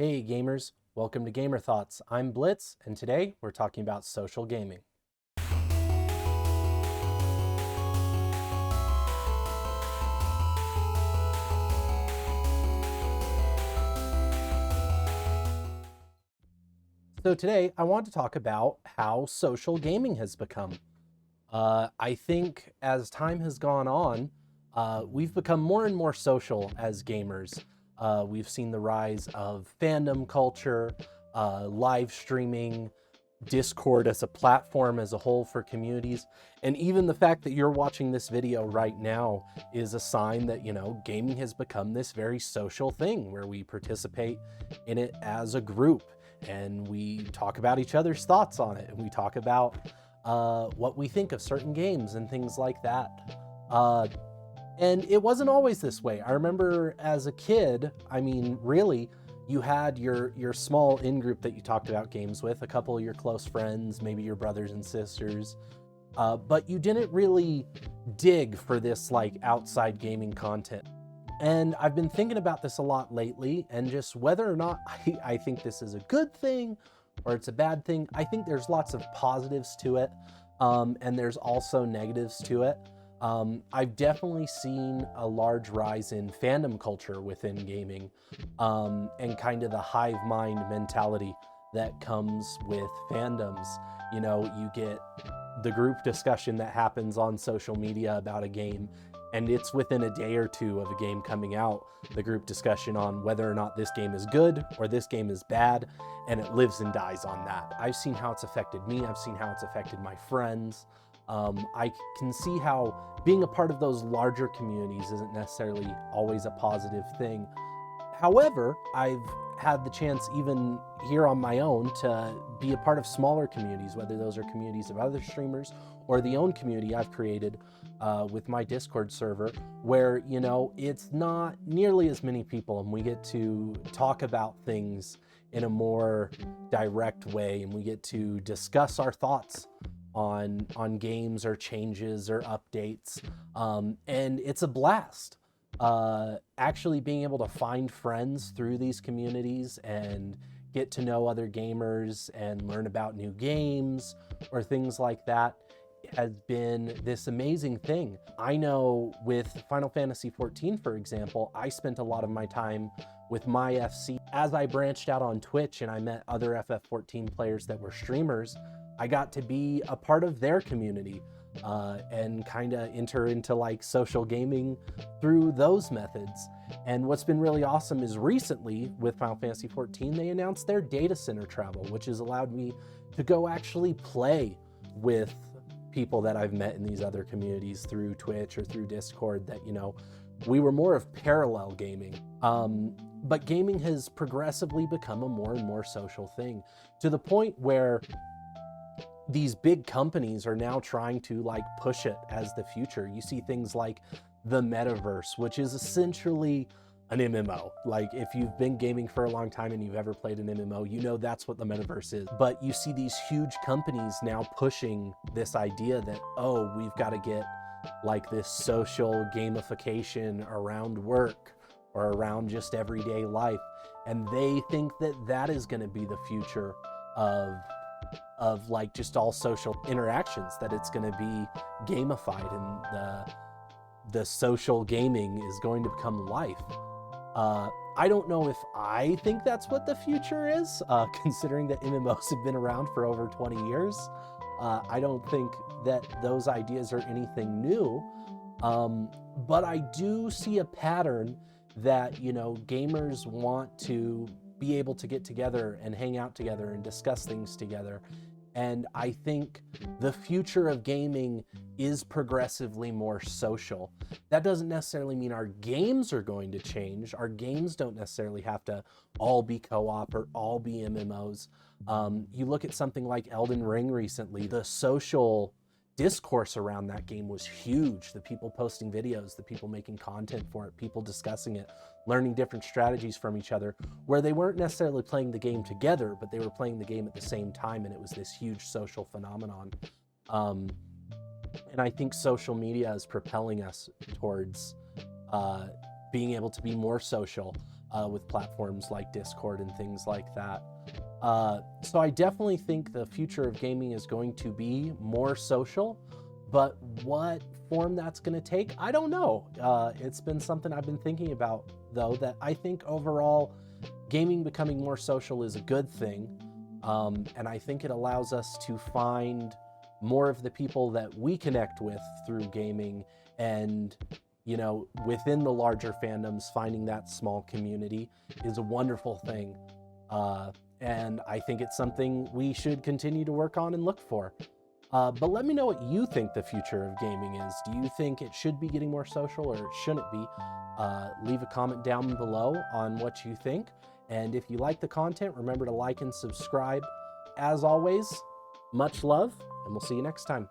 Hey gamers, welcome to Gamer Thoughts. I'm Blitz, and today we're talking about social gaming. So today I want to talk about how social gaming has become. I think as time has gone on, we've become more and more social as gamers. We've seen the rise of fandom culture, live streaming, Discord as a platform as a whole for communities. And even the fact that you're watching this video right now is a sign that, gaming has become this very social thing where we participate in it as a group and we talk about each other's thoughts on it and we talk about what we think of certain games and things like that. And it wasn't always this way. I remember as a kid, really, you had your small in-group that you talked about games with, a couple of your close friends, maybe your brothers and sisters, but you didn't really dig for this like outside gaming content. And I've been thinking about this a lot lately, and just whether or not I think this is a good thing or it's a bad thing. I think there's lots of positives to it, and there's also negatives to it. I've definitely seen a large rise in fandom culture within gaming, and kind of the hive mind mentality that comes with fandoms. You get the group discussion that happens on social media about a game, and it's within a day or two of a game coming out, the group discussion on whether or not this game is good or this game is bad, and it lives and dies on that. I've seen how it's affected me. I've seen how it's affected my friends. I can see how being a part of those larger communities isn't necessarily always a positive thing. However, I've had the chance even here on my own to be a part of smaller communities, whether those are communities of other streamers or the own community I've created with my Discord server, where, it's not nearly as many people and we get to talk about things in a more direct way and we get to discuss our thoughts on games or changes or updates, and it's a blast. Actually being able to find friends through these communities and get to know other gamers and learn about new games or things like that has been this amazing thing. I know with Final Fantasy XIV, for example, I spent a lot of my time with my FC. As I branched out on Twitch and I met other FF14 players that were streamers, I got to be a part of their community and kind of enter into like social gaming through those methods. And what's been really awesome is recently with Final Fantasy XIV, they announced their data center travel, which has allowed me to go actually play with people that I've met in these other communities through Twitch or through Discord that, we were more of parallel gaming. But gaming has progressively become a more and more social thing, to the point where these big companies are now trying to like push it as the future. You see things like the metaverse, which is essentially an MMO. Like if you've been gaming for a long time and you've ever played an MMO, that's what the metaverse is. But you see these huge companies now pushing this idea that, oh, we've got to get like this social gamification around work or around just everyday life. And they think that that is going to be the future of like just all social interactions, that it's going to be gamified and the social gaming is going to become life. I don't know if I think that's what the future is, considering that MMOs have been around for over 20 years. I don't think that those ideas are anything new, but I do see a pattern that, gamers want to be able to get together and hang out together and discuss things together. And I think the future of gaming is progressively more social. That doesn't necessarily mean our games are going to change. Our games don't necessarily have to all be co-op or all be MMOs. You look at something like Elden Ring recently, the social discourse around that game was huge. The people posting videos, the people making content for it, people discussing it, learning different strategies from each other, where they weren't necessarily playing the game together, but they were playing the game at the same time, and it was this huge social phenomenon. And I think social media is propelling us towards being able to be more social. with platforms like Discord and things like that. So I definitely think the future of gaming is going to be more social, but what form that's going to take, I don't know. It's been something I've been thinking about, though, that I think overall gaming becoming more social is a good thing. And I think it allows us to find more of the people that we connect with through gaming, and within the larger fandoms, finding that small community is a wonderful thing. And I think it's something we should continue to work on and look for. But let me know what you think the future of gaming is. Do you think it should be getting more social, or shouldn't it be? Leave a comment down below on what you think. And if you like the content, remember to like and subscribe. As always, much love, and we'll see you next time.